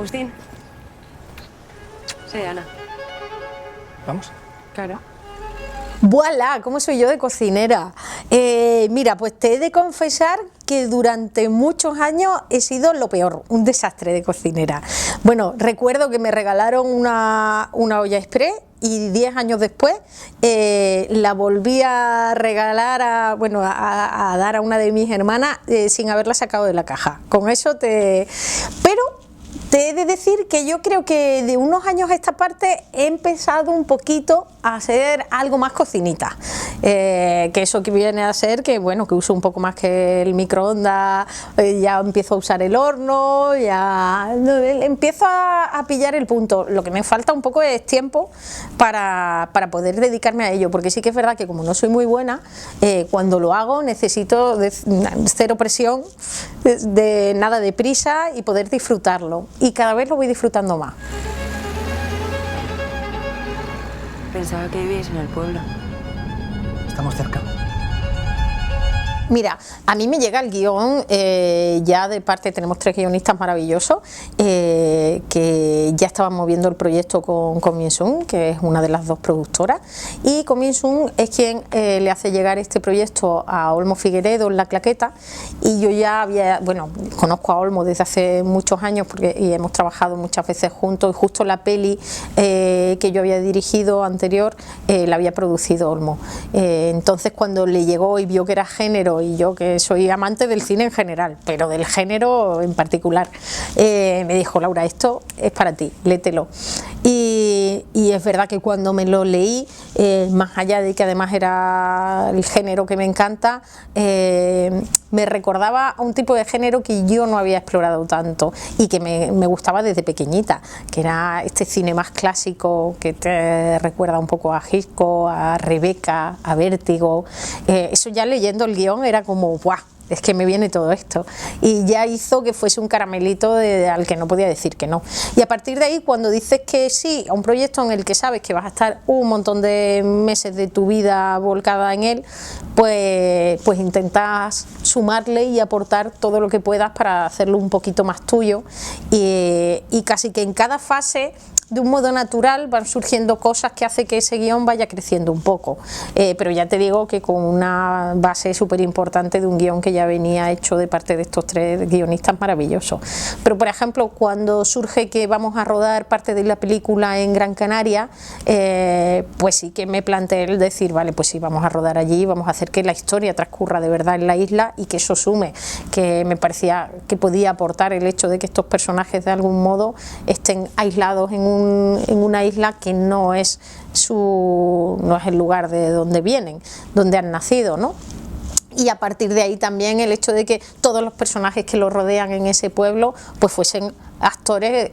Agustín. Soy Ana. ¿Vamos? Claro. ¡Voilá! ¿Cómo soy yo de cocinera? Mira, pues te he de confesar que durante muchos años he sido lo peor, un desastre de cocinera. Bueno, recuerdo que me regalaron una olla express y 10 años después la volví a regalar a dar a una de mis hermanas sin haberla sacado de la caja. Con eso Pero te he de decir que yo creo que de unos años a esta parte he empezado un poquito a hacer algo más cocinita, que eso que viene a ser que bueno, que uso un poco más que el microondas, ya empiezo a usar el horno, ya empiezo a pillar el punto. Lo que me falta un poco es tiempo para poder dedicarme a ello, porque sí que es verdad que como no soy muy buena, cuando lo hago necesito cero presión, de nada de prisa y poder disfrutarlo, y cada vez lo voy disfrutando más. Pensaba que vivíais en el pueblo. Estamos cerca. Mira, a mí me llega el guión, ya de parte, tenemos 3 guionistas maravillosos que ya estaban moviendo el proyecto con Comiensun, que es una de las 2 productoras, y Comiensun es quien le hace llegar este proyecto a Olmo Figueredo en La Claqueta, y yo ya conozco a Olmo desde hace muchos años y hemos trabajado muchas veces juntos, y justo la peli que yo había dirigido anterior la había producido Olmo. Entonces cuando le llegó y vio que era género, y yo que soy amante del cine en general, pero del género en particular, me dijo: Laura, esto es para ti, léetelo. Y es verdad que cuando me lo leí, más allá de que además era el género que me encanta, me recordaba a un tipo de género que yo no había explorado tanto y que me gustaba desde pequeñita, que era este cine más clásico que te recuerda un poco a Hitchcock, a Rebeca, a Vértigo. Eso ya leyendo el guión era como ¡buah! Es que me viene todo esto, y ya hizo que fuese un caramelito al que no podía decir que no. Y a partir de ahí, cuando dices que sí a un proyecto en el que sabes que vas a estar un montón de meses de tu vida volcada en él, pues intentas sumarle y aportar todo lo que puedas para hacerlo un poquito más tuyo, y casi que en cada fase, de un modo natural, van surgiendo cosas que hace que ese guión vaya creciendo un poco, pero ya te digo que con una base súper importante de un guión que ya venía hecho de parte de estos 3 guionistas maravillosos. Pero por ejemplo, cuando surge que vamos a rodar parte de la película en Gran Canaria, pues sí que me planteé el decir, vale, pues sí, vamos a rodar allí, vamos a hacer que la historia transcurra de verdad en la isla, y que eso sume, que me parecía que podía aportar el hecho de que estos personajes de algún modo estén aislados en una isla que no es el lugar de donde vienen, donde han nacido, ¿no? Y a partir de ahí también el hecho de que todos los personajes que lo rodean en ese pueblo pues fuesen actores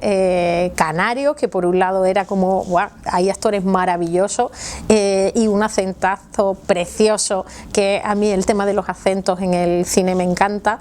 canarios, que por un lado era como ¡guau! Hay actores maravillosos, y un acentazo precioso, que a mí el tema de los acentos en el cine me encanta.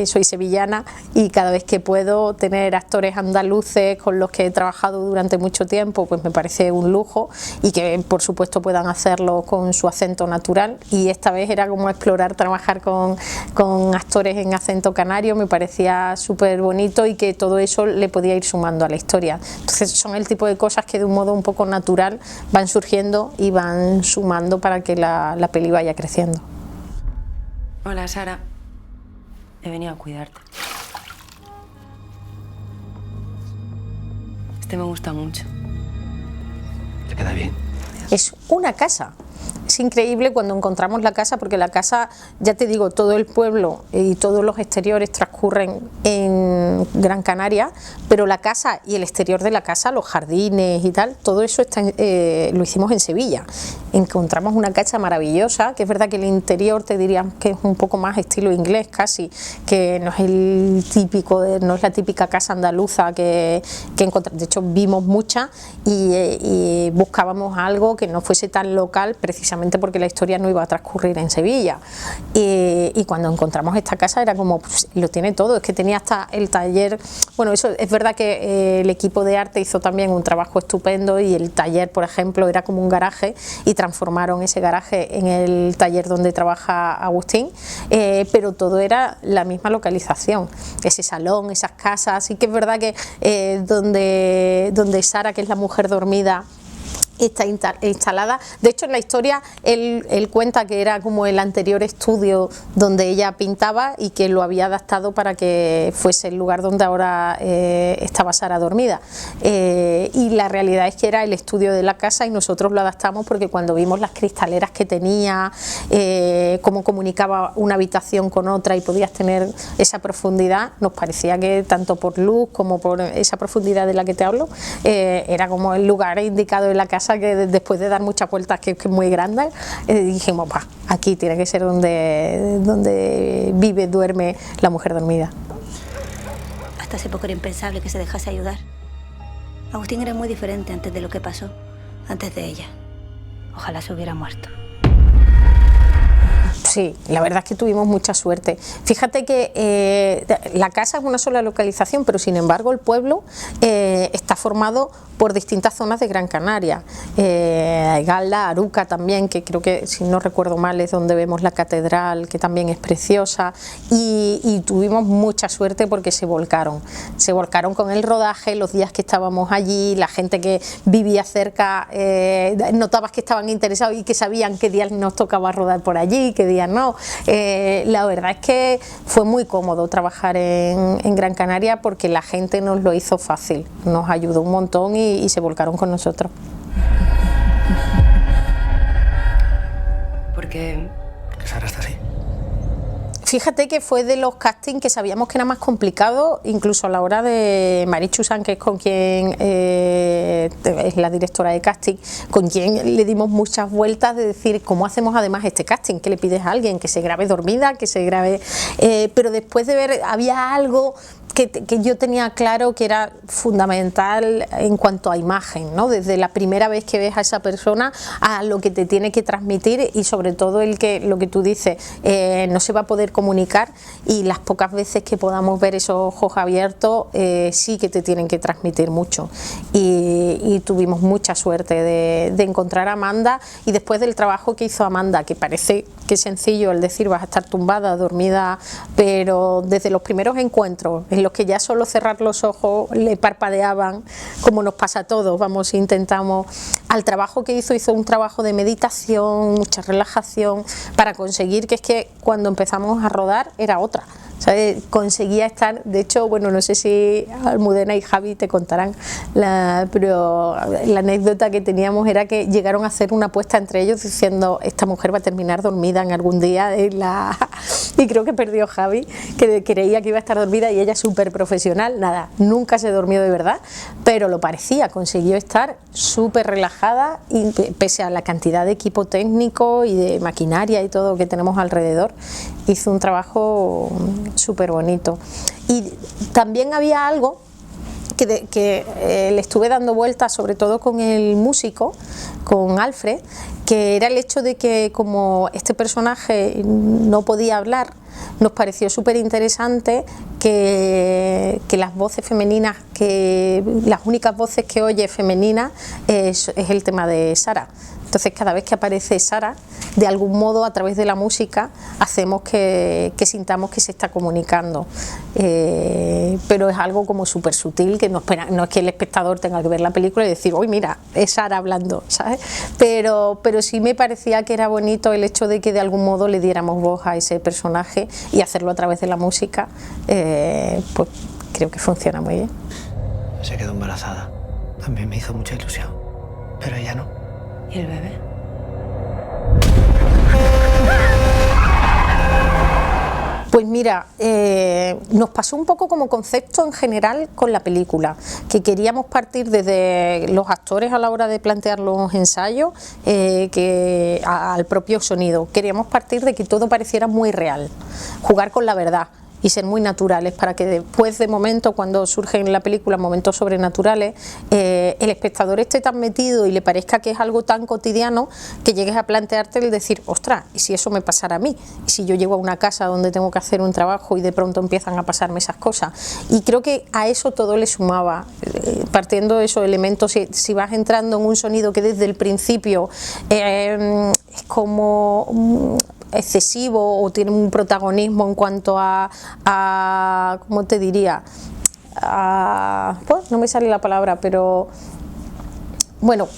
Soy sevillana y cada vez que puedo tener actores andaluces con los que he trabajado durante mucho tiempo, pues me parece un lujo, y que por supuesto puedan hacerlo con su acento natural. Y esta vez era como explorar trabajar con actores en acento canario, me parecía súper bonito, y que todo eso le podía ir sumando a la historia. Entonces son el tipo de cosas que de un modo un poco natural van surgiendo y van sumando para que la peli vaya creciendo. Hola, Sara. He venido a cuidarte. Este me gusta mucho. Te queda bien. Es una casa. Es increíble cuando encontramos la casa, porque la casa, ya te digo, todo el pueblo y todos los exteriores transcurren en Gran Canaria, pero la casa y el exterior de la casa, los jardines y tal, todo eso lo hicimos en Sevilla. Encontramos una casa maravillosa, que es verdad que el interior te diría que es un poco más estilo inglés casi, que no es el típico, no es la típica casa andaluza que encontramos. De hecho vimos muchas y buscábamos algo que no fuese tan local, precisamente precisamente porque la historia no iba a transcurrir en Sevilla. Y cuando encontramos esta casa era como, pues, lo tiene todo, es que tenía hasta el taller. Bueno, eso es verdad que el equipo de arte hizo también un trabajo estupendo, y el taller, por ejemplo, era como un garaje, y transformaron ese garaje en el taller donde trabaja Agustín, pero todo era la misma localización, ese salón, esas casas. Así que es verdad que donde Sara, que es la mujer dormida, está instalada. De hecho, en la historia él cuenta que era como el anterior estudio donde ella pintaba, y que lo había adaptado para que fuese el lugar donde ahora estaba Sara dormida, y la realidad es que era el estudio de la casa, y nosotros lo adaptamos porque cuando vimos las cristaleras que tenía, cómo comunicaba una habitación con otra y podías tener esa profundidad, nos parecía que tanto por luz como por esa profundidad de la que te hablo, era como el lugar indicado en la casa, que después de dar muchas vueltas, que es muy grande, dijimos, aquí tiene que ser donde vive, duerme la mujer dormida. Hasta hace poco era impensable que se dejase ayudar. Agustín era muy diferente antes de lo que pasó, antes de ella. Ojalá se hubiera muerto. Sí, la verdad es que tuvimos mucha suerte. Fíjate que la casa es una sola localización, pero sin embargo el pueblo está formado por distintas zonas de Gran Canaria. Galda, Aruca también, que creo que, si no recuerdo mal, es donde vemos la catedral, que también es preciosa, y tuvimos mucha suerte porque se volcaron con el rodaje, los días que estábamos allí, la gente que vivía cerca, notabas que estaban interesados y que sabían qué días nos tocaba rodar por allí, qué días no. La verdad es que fue muy cómodo trabajar en Gran Canaria, porque la gente nos lo hizo fácil, nos ayudó un montón y se volcaron con nosotros. Porque Sara está así. Fíjate que fue de los castings que sabíamos que era más complicado, incluso a la hora de Marichu San, que es con quien es la directora de casting, con quien le dimos muchas vueltas de decir cómo hacemos además este casting, que le pides a alguien que se grabe dormida, que se grabe, pero después de ver, había algo que yo tenía claro que era fundamental en cuanto a imagen, ¿no? Desde la primera vez que ves a esa persona a lo que te tiene que transmitir, y sobre todo lo que tú dices, no se va a poder comunicar, y las pocas veces que podamos ver esos ojos abiertos sí que te tienen que transmitir mucho, y tuvimos mucha suerte de encontrar a Amanda. Y después del trabajo que hizo Amanda, que parece que es sencillo el decir vas a estar tumbada, dormida, pero desde los primeros encuentros en los que ya solo cerrar los ojos le parpadeaban, como nos pasa a todos, intentamos, al trabajo que hizo un trabajo de meditación, mucha relajación, para conseguir que es que cuando empezamos a rodar era otra. ¿Sabes? Conseguía estar, de hecho, bueno, no sé si Almudena y Javi te contarán, pero la anécdota que teníamos era que llegaron a hacer una apuesta entre ellos diciendo, esta mujer va a terminar dormida en algún día, y creo que perdió Javi, que creía que iba a estar dormida, y ella súper profesional, nada, nunca se durmió de verdad, pero lo parecía, consiguió estar súper relajada, y pese a la cantidad de equipo técnico y de maquinaria y todo que tenemos alrededor, hizo un trabajo súper bonito. Y también había algo que le estuve dando vueltas, sobre todo con el músico, con Alfred, que era el hecho de que, como este personaje no podía hablar, nos pareció súper interesante que las voces femeninas, que las únicas voces que oye femeninas es el tema de Sara. Entonces, cada vez que aparece Sara, de algún modo, a través de la música, hacemos que sintamos que se está comunicando. Pero es algo como súper sutil, que no es que el espectador tenga que ver la película y decir, uy, mira, es Sara hablando, ¿sabes? Pero sí me parecía que era bonito el hecho de que de algún modo le diéramos voz a ese personaje, y hacerlo a través de la música, pues creo que funciona muy bien. Se quedó embarazada. También me hizo mucha ilusión, pero ella no. ¿Y el bebé? Pues mira, nos pasó un poco como concepto en general con la película, que queríamos partir desde los actores a la hora de plantear los ensayos, al propio sonido. Queríamos partir de que todo pareciera muy real, jugar con la verdad. y ser muy naturales, para que después de momentos, cuando surgen en la película momentos sobrenaturales, el espectador esté tan metido y le parezca que es algo tan cotidiano que llegues a plantearte el decir, ostras, ¿y si eso me pasara a mí? ¿Y si yo llego a una casa donde tengo que hacer un trabajo y de pronto empiezan a pasarme esas cosas? Y creo que a eso todo le sumaba, partiendo de esos elementos, si vas entrando en un sonido que desde el principio es como excesivo o tiene un protagonismo en cuanto a ¿cómo te diría? Pues no me sale la palabra, pero bueno,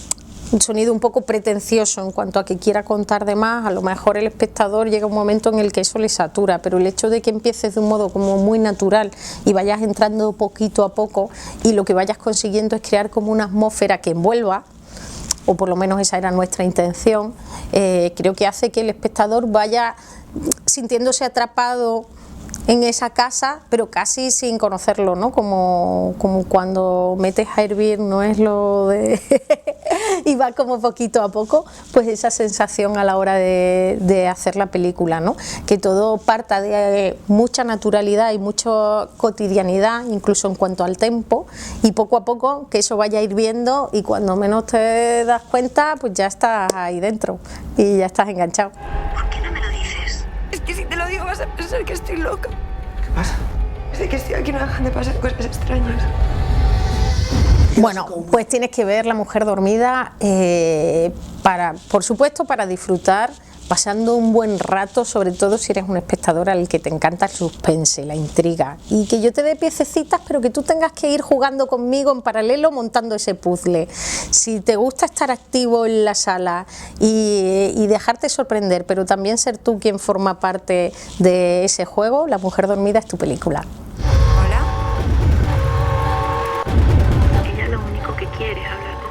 un sonido un poco pretencioso en cuanto a que quiera contar de más, a lo mejor el espectador llega un momento en el que eso le satura, pero el hecho de que empieces de un modo como muy natural y vayas entrando poquito a poco y lo que vayas consiguiendo es crear como una atmósfera que envuelva, o por lo menos esa era nuestra intención, creo que hace que el espectador vaya sintiéndose atrapado en esa casa, pero casi sin conocerlo, ¿no? Como cuando metes a hervir, no es lo de y va como poquito a poco, pues esa sensación a la hora de hacer la película, ¿no? Que todo parta de mucha naturalidad y mucha cotidianidad, incluso en cuanto al tempo, y poco a poco que eso vaya hirviendo y cuando menos te das cuenta, pues ya estás ahí dentro y ya estás enganchado. ¿Por qué no me lo dices? Es que si te lo digo vas a pensar que estoy loca. ¿Qué pasa? Desde que estoy aquí no dejan de pasar cosas extrañas. Bueno, pues tienes que ver La mujer dormida, por supuesto, para disfrutar, pasando un buen rato, sobre todo si eres un espectador al que te encanta el suspense, la intriga, y que yo te dé piececitas, pero que tú tengas que ir jugando conmigo en paralelo montando ese puzzle. Si te gusta estar activo en la sala y dejarte sorprender, pero también ser tú quien forma parte de ese juego, La mujer dormida es tu película. Hola. Ella lo único que quiere es hablar conmigo.